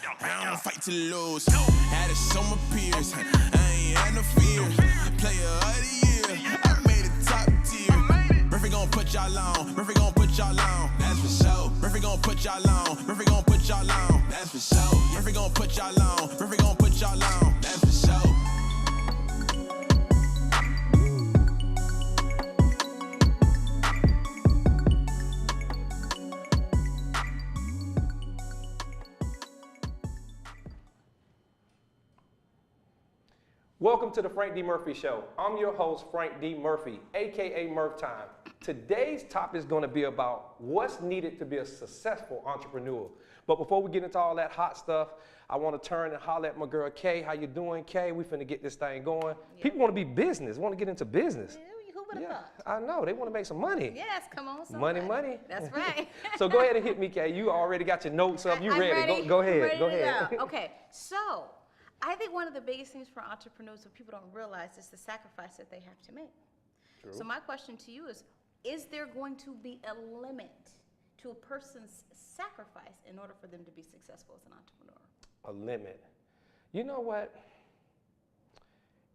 I don't fight to lose. Had to show my peers. I ain't had no fear. Player of the year. I made it top tier. Murphy gon' put y'all on. Murphy gon' put y'all on. That's for sure. Murphy gon' put y'all on. Murphy gon' put y'all on. That's for sure. Murphy gon' put y'all on. Murphy gon' put y'all on. That's for sure. Welcome to the Frank D. Murphy Show. I'm your host, Frank D. Murphy, aka Murph Time. Today's topic is going to be about what's needed to be a successful entrepreneur. But before we get into all that hot stuff, I want to turn and holler at my girl Kay. How you doing, Kay? We finna get this thing going. Yep. People want to be business, want to get into business. Who would have thought? I know, they want to make some money. Yes, come on, somebody. Money. That's right. So go ahead and hit me, Kay. You already got your notes up. You I'm ready? Go ahead. Ready Go to ahead. go. Okay, so I think one of the biggest things for entrepreneurs that people don't realize is the sacrifice that they have to make. True. So my question to you is there going to be a limit to a person's sacrifice in order for them to be successful as an entrepreneur? A limit. You know what?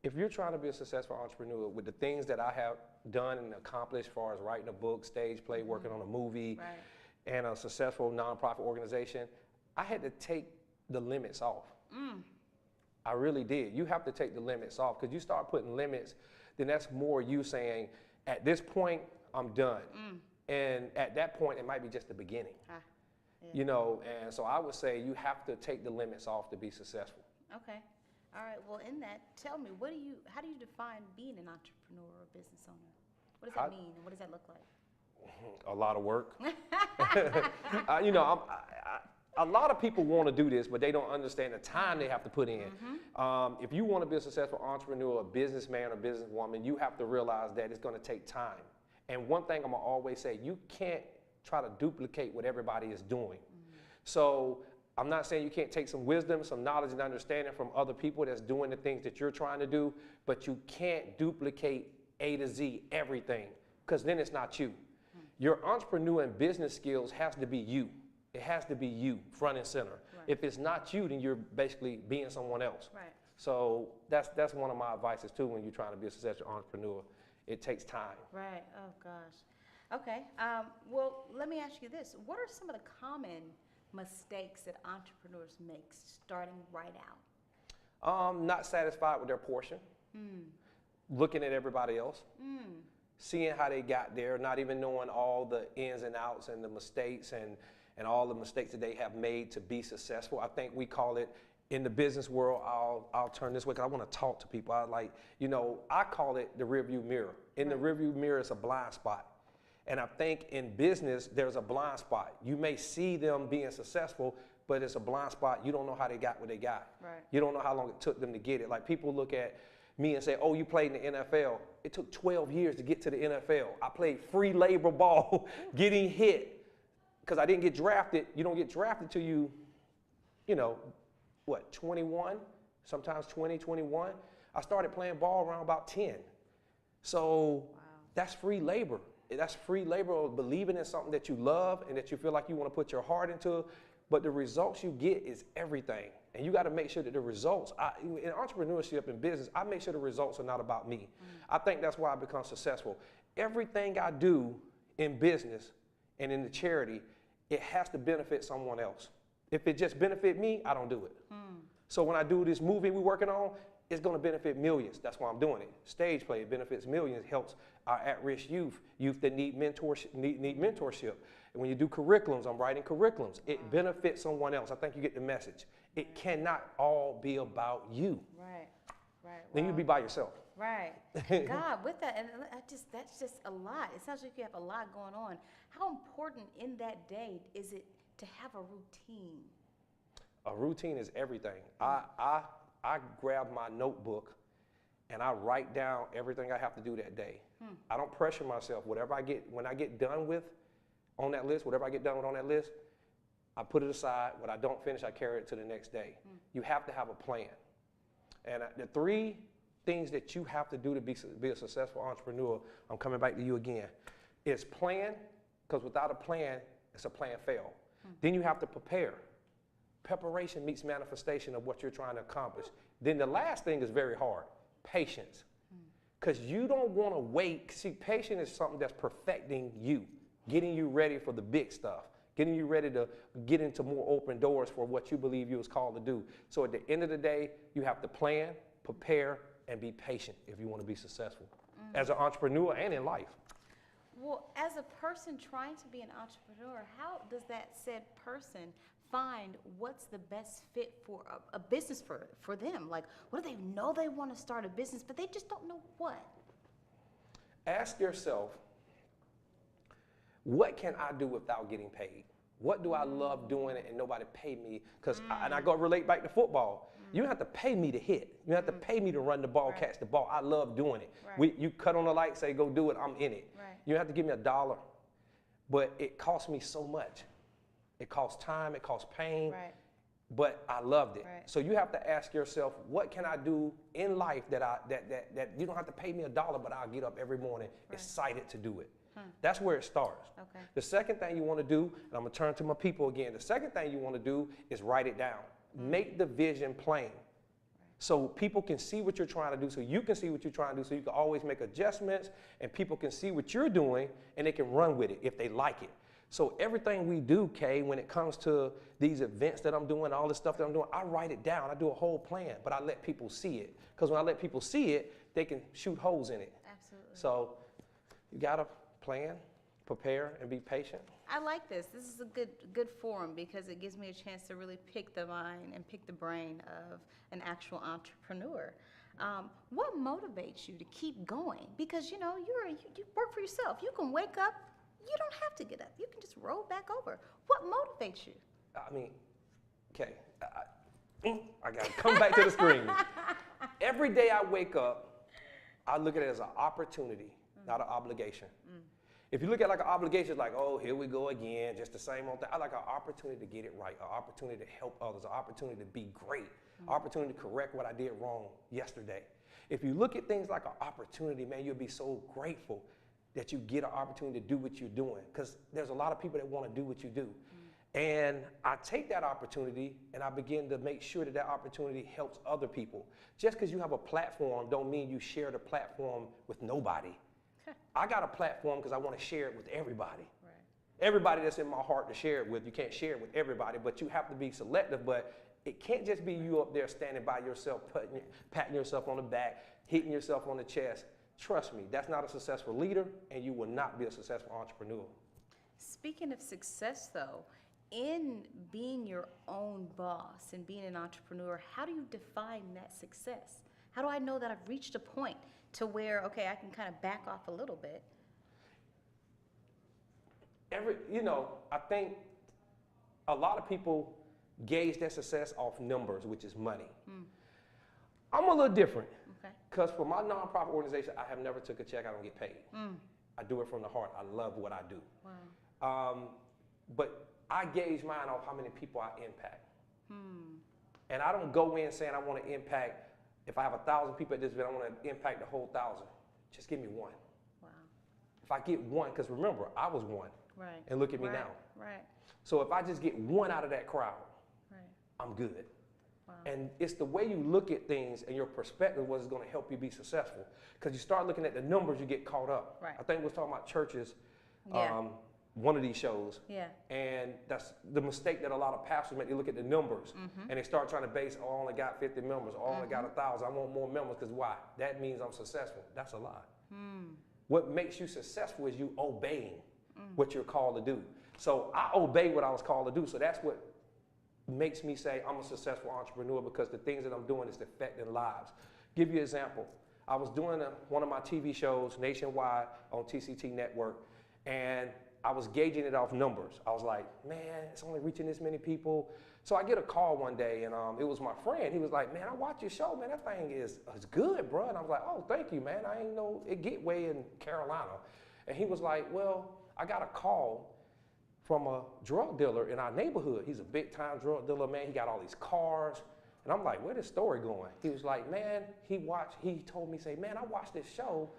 If you're trying to be a successful entrepreneur with the things that I have done and accomplished as far as writing a book, stage play, working on a movie, and a successful nonprofit organization, I had to take the limits off. I really did. You have to take the limits off, because you start putting limits, then that's more you saying, at this point, I'm done. And at that point, it might be just the beginning. You know, and so I would say you have to take the limits off to be successful. Okay. All right. Well, in that, tell me, how do you define being an entrepreneur or a business owner? What does that mean, and what does that look like? A lot of work. You know, a lot of people want to do this, but they don't understand the time they have to put in. If you want to be a successful entrepreneur, a businessman or businesswoman, you have to realize that it's going to take time. And one thing I'm going to always say, you can't try to duplicate what everybody is doing. So I'm not saying you can't take some wisdom, some knowledge and understanding from other people that's doing the things that you're trying to do, but you can't duplicate A to Z everything, because then it's not you. Your entrepreneur and business skills has to be you. It has to be you, front and center. If it's not you, then you're basically being someone else. So that's one of my advices too when you're trying to be a successful entrepreneur. It takes time. Right. Oh gosh. Okay. Well, let me ask you this: what are some of the common mistakes that entrepreneurs make starting right out? Not satisfied with their portion. Looking at everybody else. Seeing how they got there, not even knowing all the ins and outs and the mistakes and all the mistakes that they have made to be successful. I think we call it, in the business world, I'll turn this way because I want to talk to people. I call it the rearview mirror. In the rearview mirror, it's a blind spot. And I think in business, there's a blind spot. You may see them being successful, but it's a blind spot. You don't know how they got what they got. You don't know how long it took them to get it. Like, people look at me and say, oh, you played in the NFL. It took 12 years to get to the NFL. I played free labor ball, getting hit. Because I didn't get drafted. You don't get drafted till you know, 21, sometimes 20, 21. I started playing ball around about 10. So that's free labor. That's free labor of believing in something that you love and that you feel like you want to put your heart into. But the results you get is everything. And you got to make sure that the results, in entrepreneurship and business, I make sure the results are not about me. I think that's why I become successful. Everything I do in business and in the charity, it has to benefit someone else. If it just benefit me, I don't do it. So when I do this movie we're working on, it's going to benefit millions. That's why I'm doing it. Stage play, it benefits millions. It helps our at-risk youth that need mentorship. And when you do curriculums, I'm writing curriculums. It benefits someone else. I think you get the message. It cannot all be about you. Then you'd be by yourself. God, with that, and that's just a lot. It sounds like you have a lot going on. How important in that day is it to have a routine? A routine is everything. I grab my notebook and I write down everything I have to do that day. I don't pressure myself. When I get done with on that list, whatever I get done with on that list, I put it aside. What I don't finish, I carry it to the next day. You have to have a plan. And the 3 things that you have to do to be a successful entrepreneur, I'm coming back to you again, is plan, because without a plan, it's a plan fail. Then you have to prepare. Preparation meets manifestation of what you're trying to accomplish. Then the last thing is very hard, patience. Because you don't want to wait. See, patience is something that's perfecting you, getting you ready for the big stuff, getting you ready to get into more open doors for what you believe you was called to do. So at the end of the day, you have to plan, prepare, and be patient if you want to be successful as an entrepreneur and in life. Well, as a person trying to be an entrepreneur, how does that said person find what's the best fit for a business for them? Like, what do they know they want to start a business, but they just don't know what? Ask yourself, what can I do without getting paid? What do I love doing and nobody pay me? Because and I go relate back to football. You don't have to pay me to hit. You don't have to pay me to run the ball, catch the ball. I love doing it. Right. You cut on the light, say go do it, I'm in it. Right. You don't have to give me $1, but it costs me so much. It costs time, it costs pain, Right. but I loved it. Right. So you have to ask yourself, what can I do in life that you don't have to pay me $1, but I'll get up every morning excited to do it. That's where it starts. Okay. The second thing you want to do, and I'm going to turn to my people again, the second thing you want to do is write it down. Make the vision plain. So people can see what you're trying to do, so you can see what you're trying to do, so you can always make adjustments, and people can see what you're doing, and they can run with it if they like it. So everything we do, Kay, when it comes to these events that I'm doing, all this stuff that I'm doing, I write it down. I do a whole plan, but I let people see it. Because when I let people see it, they can shoot holes in it. Absolutely. So you got to plan, prepare, and be patient. I like this. This is a good forum because it gives me a chance to really pick the mind and pick the brain of an actual entrepreneur. What motivates you to keep going? Because you know you work for yourself. You can wake up. You don't have to get up. You can just roll back over. What motivates you? I mean, okay, I got to come back to the screen. Every day I wake up, I look at it as an opportunity, not an obligation. If you look at it like an obligation, it's like, oh, here we go again, just the same old thing. I like an opportunity to get it right, an opportunity to help others, an opportunity to be great, an opportunity to correct what I did wrong yesterday. If you look at things like an opportunity, man, you'll be so grateful that you get an opportunity to do what you're doing, because there's a lot of people that want to do what you do. And I take that opportunity and I begin to make sure that that opportunity helps other people. Just because you have a platform don't mean you share the platform with nobody. I got a platform because I want to share it with everybody. Right. Everybody that's in my heart to share it with. You can't share it with everybody, but you have to be selective. But it can't just be you up there standing by yourself, patting yourself on the back, hitting yourself on the chest. Trust me, that's not a successful leader, and you will not be a successful entrepreneur. Speaking of success, though, in being your own boss and being an entrepreneur, how do you define that success? How do I know that I've reached a point to where, okay, I can kind of back off a little bit? I think a lot of people gauge their success off numbers, which is money. I'm a little different. Okay. Because for my nonprofit organization, I have never took a check. I don't get paid. I do it from the heart. I love what I do. Wow. But I gauge mine off how many people I impact. And I don't go in saying I want to impact, if I have 1,000 people at this event, I want to impact the whole 1,000. Just give me one. Wow. If I get one, because remember, I was one. Right. And look at me Right. now. Right. So if I just get one out of that crowd, Right. I'm good. Wow. And it's the way you look at things and your perspective what is going to help you be successful. Because you start looking at the numbers, you get caught up. Right. I think we was talking about churches, Yeah. one of these shows. Yeah. And that's the mistake that a lot of pastors make. They look at the numbers and they start trying to base, oh, I only got 50 members, oh, I only got 1,000. I want more members because why? That means I'm successful. That's a lie. What makes you successful is you obeying what you're called to do. So I obey what I was called to do. So that's what makes me say I'm a successful entrepreneur, because the things that I'm doing is affecting lives. Give you an example. I was doing one of my TV shows nationwide on TCT Network, and I was gauging it off numbers. I was like, man, it's only reaching this many people. So I get a call one day, and it was my friend. He was like, man, I watch your show, man. That thing is good, bro. And I was like, oh, thank you, man. I ain't know it get way in Carolina. And he was like, well, I got a call from a drug dealer in our neighborhood. He's a big-time drug dealer, man. He got all these cars. And I'm like, where's this story going? He was like, man, he told me, say, man, I watched this show,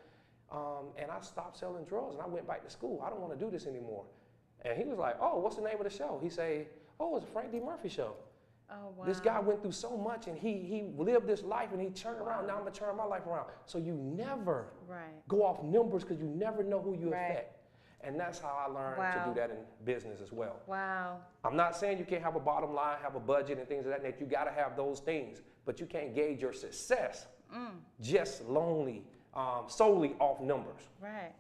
and I stopped selling drugs, and I went back to school. I don't want to do this anymore. And he was like, oh, what's the name of the show? He say, oh, it's a Frank D. Murphy show. Oh, wow. This guy went through so much and he lived this life and he turned around. Now I'm going to turn my life around. So you never go off numbers because you never know who you affect. And that's how I learned to do that in business as well. Wow. I'm not saying you can't have a bottom line, have a budget and things of that nature. You got to have those things, but you can't gauge your success just solely off numbers. Right.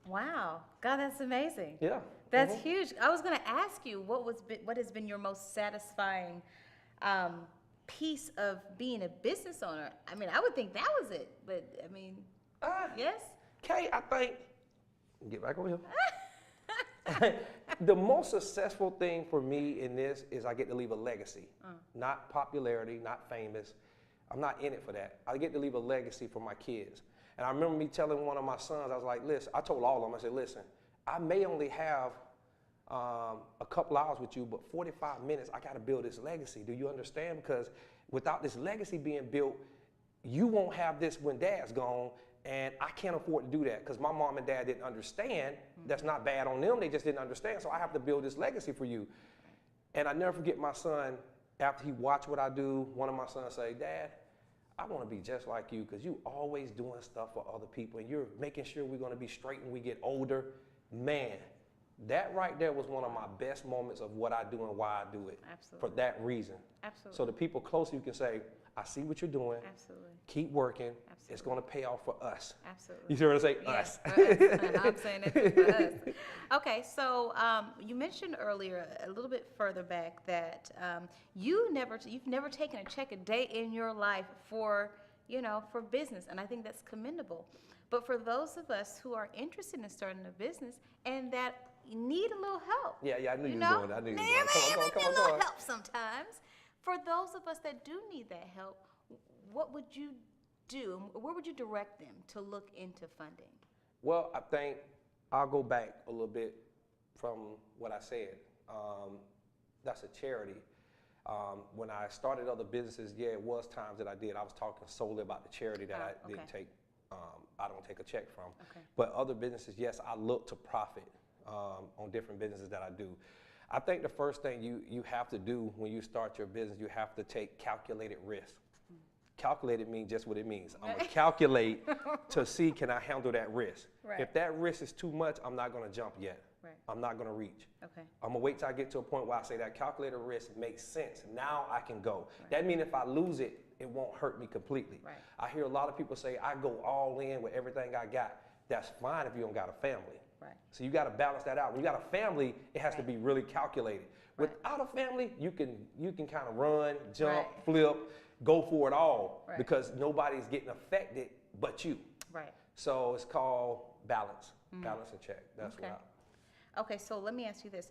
Wow. God, that's amazing. Yeah. That's huge. I was going to ask you what has been your most satisfying piece of being a business owner. I mean, I would think that was it, but I mean, yes? Kay, I think, get back over here. The most successful thing for me in this is I get to leave a legacy. Not popularity, not famous. I'm not in it for that. I get to leave a legacy for my kids. And I remember me telling one of my sons, I was like, listen, I told all of them, I said, listen, I may only have a couple hours with you, but 45 minutes, I got to build this legacy. Do you understand? Because without this legacy being built, you won't have this when dad's gone, and I can't afford to do that because my mom and dad didn't understand. That's not bad on them. They just didn't understand. So I have to build this legacy for you. And I never forget my son, after he watched what I do, one of my sons say, Dad, I want to be just like you because you always doing stuff for other people and you're making sure we're going to be straight when we get older. Man, that right there was one of my best moments of what I do and why I do it. Absolutely. For that reason. Absolutely. So the people close to you can say, I see what you're doing. Absolutely. Keep working. Absolutely. It's going to pay off for us. Absolutely. You see what I say? Yes, Us. for us. I'm saying it for us. Okay, so you mentioned earlier, a little bit further back, that you've never taken a check a day in your life for business, and I think that's commendable. But for those of us who are interested in starting a business and that need a little help. Yeah, I knew you were doing it. I knew you were doing it. Come on. A little help sometimes. For those of us that do need that help, what would you do? Where would you direct them to look into funding? Well, I think I'll go back a little bit from what I said. That's a charity. When I started other businesses, it was times that I did. I was talking solely about the charity that I didn't take. I don't take a check from. Okay. But other businesses, yes, I look to profit on different businesses that I do. I think the first thing you have to do when you start your business, you have to take calculated risk. Calculated means just what it means. I'm gonna calculate to see, can I handle that risk? Right. If that risk is too much, I'm not gonna jump yet. Right. I'm not gonna reach. Okay. I'm gonna wait till I get to a point where I say that calculated risk makes sense. Now I can go. Right. That means if I lose it, it won't hurt me completely. Right. I hear a lot of people say, I go all in with everything I got. That's fine if you don't got a family. Right. So you gotta balance that out. When you got a family, it has to be really calculated. Right. Without a family, you can kind of run, jump, Right. flip, go for it all, Right. because nobody's getting affected but you. Right. So it's called balance. Balance and check. That's Okay. what Okay, so let me ask you this.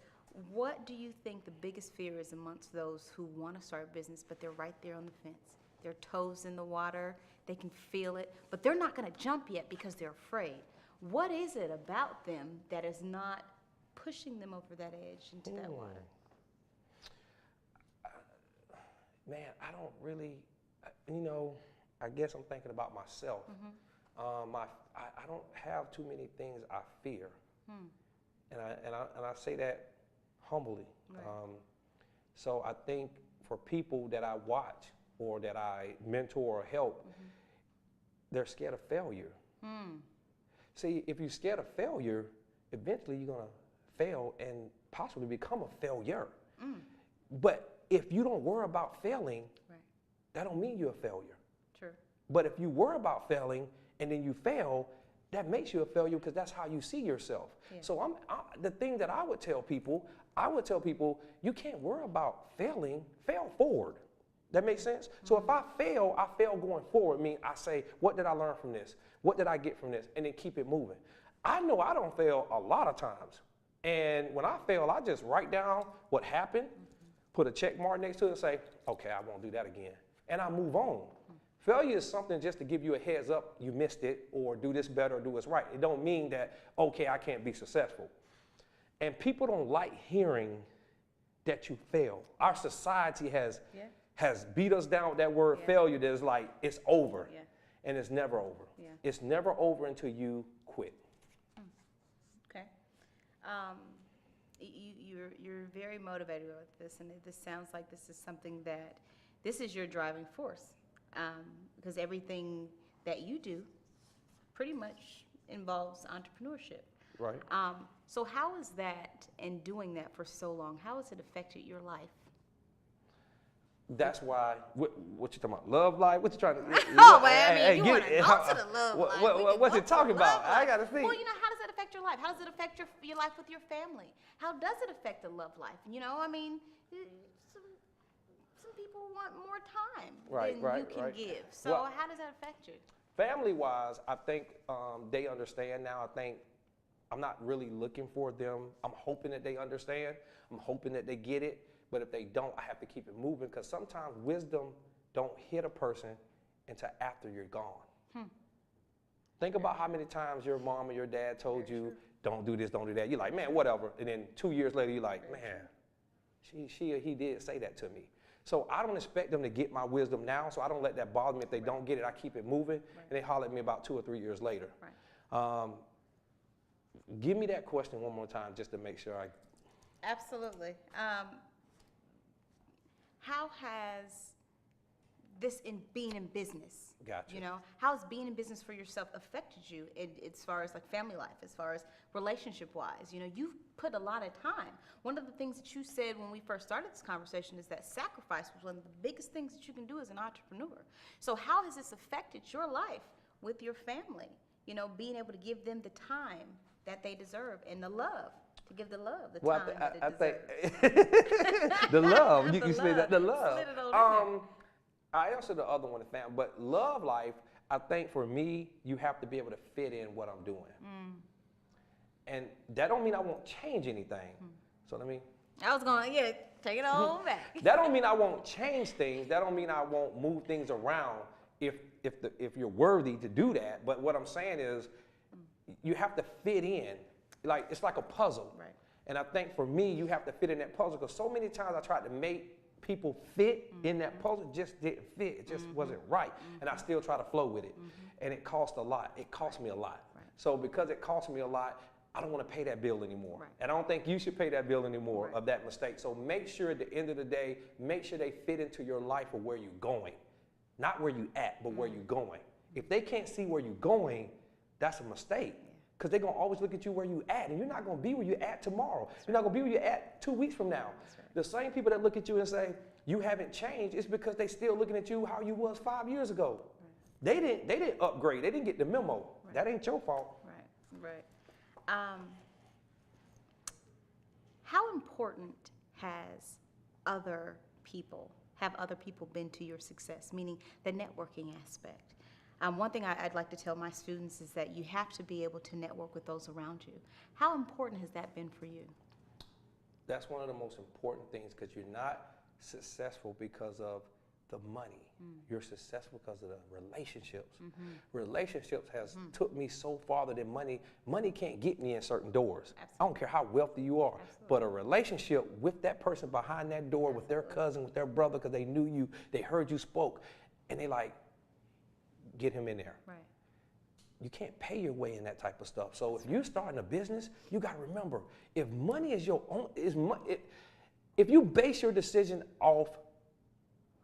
What do you think the biggest fear is amongst those who want to start a business, but they're right there on the fence? Their toes in the water, they can feel it, but they're not going to jump yet because they're afraid. What is it about them that is not pushing them over that edge into that water? Man, I don't really, I guess I'm thinking about myself. I don't have too many things I fear. And I say that humbly. Right. So I think for people that I watch or that I mentor or help, they're scared of failure. See, if you're scared of failure, eventually you're gonna fail and possibly become a failure. But if you don't worry about failing, Right. that don't mean you're a failure. True. But if you worry about failing and then you fail, that makes you a failure because that's how you see yourself. Yeah. So the thing that I would tell people, you can't worry about failing, fail forward. That makes sense? So if I fail going forward. I mean, I say, what did I learn from this? What did I get from this? And then keep it moving. I know I don't fail a lot of times. And when I fail, I just write down what happened, put a check mark next to it and say, okay, I won't do that again. And I move on. Failure is something just to give you a heads up, you missed it, or do this better, or do this right. It don't mean that, okay, I can't be successful. And people don't like hearing that you fail. Our society has beat us down with that word failure that is like, it's over. Yeah. And it's never over. Yeah. It's never over until you quit. Okay. You you're very motivated with this, and this sounds like this is something that this is your driving force, because everything that you do pretty much involves entrepreneurship. Right. So how is that, and doing that for so long, how has it affected your life? That's why, what you talking about? Love life? What you trying to? Oh, but I mean, you want to go to the love life. What's it talking about? I gotta see. Well, how does that affect your life? How does it affect your life with your family? How does it affect the love life? I mean, some people want more time than you can give. So how does that affect you? Family-wise, I think they understand now. I think I'm not really looking for them. I'm hoping that they understand. I'm hoping that they get it. But if they don't, I have to keep it moving, because sometimes wisdom don't hit a person until after you're gone. Think about how many times your mom or your dad told you, don't do this, don't do that. You're like, man, whatever. And then 2 years later, you're like, man, she or he did say that to me. So I don't expect them to get my wisdom now, so I don't let that bother me. If they don't get it, I keep it moving, and they holler at me about 2 or 3 years later. Give me that question one more time just to make sure I... Absolutely. How has this being in business, Gotcha. How has being in business for yourself affected you as far as like family life, as far as relationship-wise? You've put a lot of time. One of the things that you said when we first started this conversation is that sacrifice was one of the biggest things that you can do as an entrepreneur. So how has this affected your life with your family? Being able to give them the time that they deserve and the love. To give the love, the time that it deserves. The love, you can say that, the love. Slid it on in there. I answered the other one, the family, but love life, I think for me, you have to be able to fit in what I'm doing. And that don't mean I won't change anything. So let me... I was going, take it all back. That don't mean I won't change things. That don't mean I won't move things around if you're worthy to do that. But what I'm saying is, you have to fit in. Like, it's like a puzzle. Right. And I think for me, you have to fit in that puzzle, because so many times I tried to make people fit in that puzzle, it just didn't fit. It just wasn't right. And I still try to flow with it. And it cost a lot. It cost me a lot. Right. So because it cost me a lot, I don't want to pay that bill anymore. Right. And I don't think you should pay that bill anymore of that mistake. So make sure at the end of the day, make sure they fit into your life or where you're going. Not where you at, but where you're going. If they can't see where you're going, that's a mistake. Because they're going to always look at you where you at, and you're not going to be where you're at tomorrow. You're not going to be where you're at 2 weeks from now. The same people that look at you and say, you haven't changed, it's because they still looking at you how you was 5 years ago. They didn't upgrade. They didn't get the memo. That ain't your fault. Right. How important have other people been to your success, meaning the networking aspect? One thing I'd like to tell my students is that you have to be able to network with those around you. How important has that been for you? That's one of the most important things, because you're not successful because of the money. You're successful because of the relationships. Relationships has took me so farther than money. Money can't get me in certain doors. Absolutely. I don't care how wealthy you are. Absolutely. But a relationship with that person behind that door, with their cousin, with their brother, because they knew you, they heard you spoke, and they like, get him in there. Right. You can't pay your way in that type of stuff. So if you're starting a business, you got to remember, if money is your own, if you base your decision off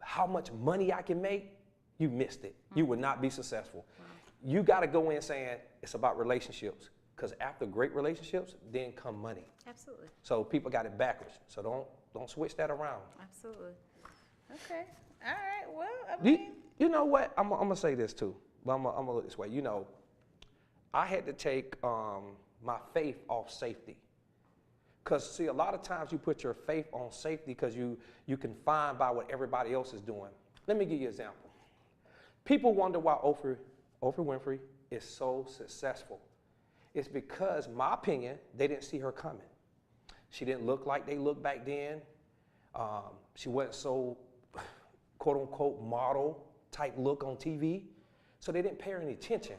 how much money I can make, you missed it. You would not be successful. You got to go in saying it's about relationships, because after great relationships, then come money. Absolutely. So people got it backwards. So don't switch that around. Absolutely. Okay. All right. Well, I mean, you know what? I'm gonna say this too, but I'm gonna look this way. I had to take my faith off safety. Because see, a lot of times you put your faith on safety because you confined by what everybody else is doing. Let me give you an example. People wonder why Oprah Winfrey is so successful. It's because, my opinion, they didn't see her coming. She didn't look like they looked back then. She wasn't so quote unquote model type look on TV. So they didn't pay her any attention.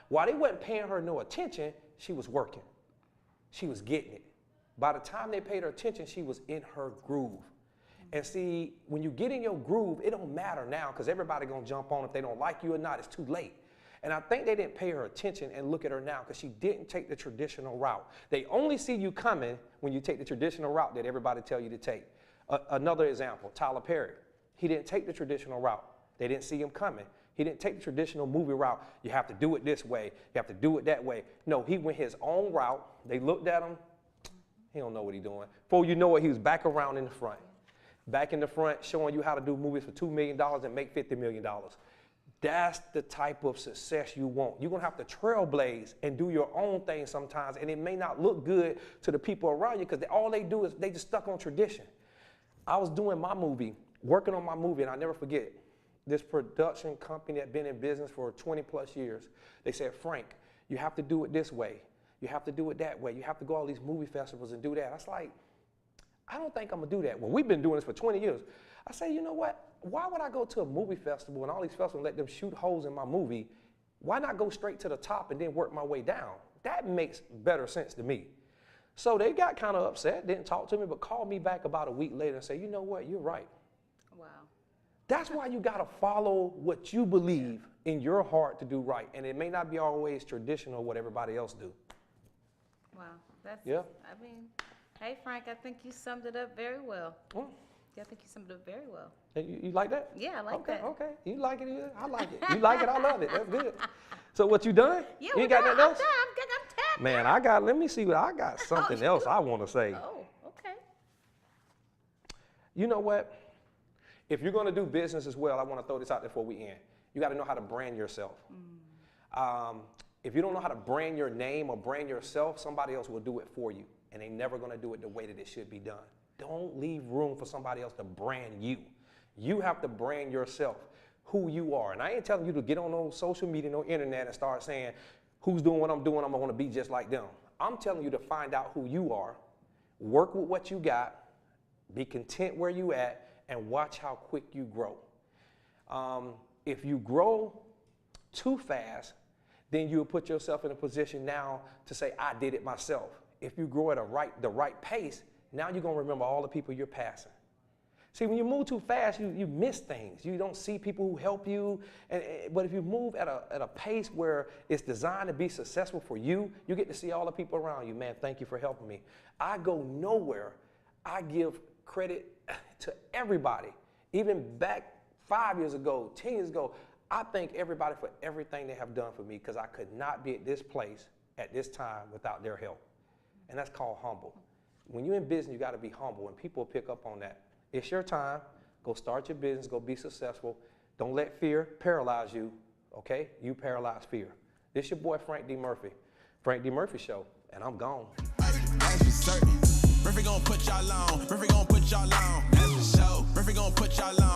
While they wasn't paying her no attention, she was working. She was getting it. By the time they paid her attention, she was in her groove. And see, when you get in your groove, it don't matter now, because everybody gonna jump on if they don't like you or not. It's too late. And I think they didn't pay her attention and look at her now because she didn't take the traditional route. They only see you coming when you take the traditional route that everybody tell you to take. Another example, Tyler Perry. He didn't take the traditional route. They didn't see him coming. He didn't take the traditional movie route. You have to do it this way. You have to do it that way. No, he went his own route. They looked at him. He don't know what he's doing. Before you know it, he was back around in the front. Back in the front, showing you how to do movies for $2 million and make $50 million. That's the type of success you want. You're going to have to trailblaze and do your own thing sometimes, and it may not look good to the people around you because all they do is they just stuck on tradition. I was doing my movie, working on my movie, and I never forget, this production company that been in business for 20 plus years, they said, Frank, you have to do it this way. You have to do it that way. You have to go to all these movie festivals and do that. I was like, I don't think I'm gonna do that. Well, we've been doing this for 20 years. I say, you know what? Why would I go to a movie festival and all these festivals and let them shoot holes in my movie? Why not go straight to the top and then work my way down? That makes better sense to me. So they got kind of upset, didn't talk to me, but called me back about a week later and said, you know what, you're right. Wow. That's why you gotta follow what you believe in your heart to do right. And it may not be always traditional what everybody else do. Wow. That's, Yeah. I mean, hey, Frank, I think you summed it up very well. Mm. Yeah, I think you summed it up very well. You like that? Yeah, I like okay, that. Okay, you like it, I like it. You like it, I love it. That's good. So what you done? Yeah, you ain't got nothing else? I'm good. I'm tapped. Man, let me see what I got. Something else I want to say. Oh, okay. You know what? If you're going to do business as well, I want to throw this out there before we end. You got to know how to brand yourself. If you don't know how to brand your name or brand yourself, somebody else will do it for you, and they're never going to do it the way that it should be done. Don't leave room for somebody else to brand you. You have to brand yourself, who you are. And I ain't telling you to get on no social media, no internet, and start saying, who's doing what I'm doing, I'm going to be just like them. I'm telling you to find out who you are, work with what you got, be content where you at, and watch how quick you grow. If you grow too fast, then you'll put yourself in a position now to say, I did it myself. If you grow at the right pace, now you're going to remember all the people you're passing. See, when you move too fast, you miss things. You don't see people who help you. But if you move at a pace where it's designed to be successful for you, you get to see all the people around you. Man, thank you for helping me. I go nowhere. I give credit to everybody. Even back 5 years ago, 10 years ago, I thank everybody for everything they have done for me because I could not be at this place at this time without their help. And that's called humble. When you're in business, you got to be humble, and people pick up on that. It's your time. Go start your business. Go be successful. Don't let fear paralyze you, okay? You paralyze fear. This your boy, Frank D. Murphy. Frank D. Murphy Show, and I'm gone. That's for certain. Murphy gon' put y'all on. Murphy gon' put y'all on. That's for sure. Murphy gon' put y'all on.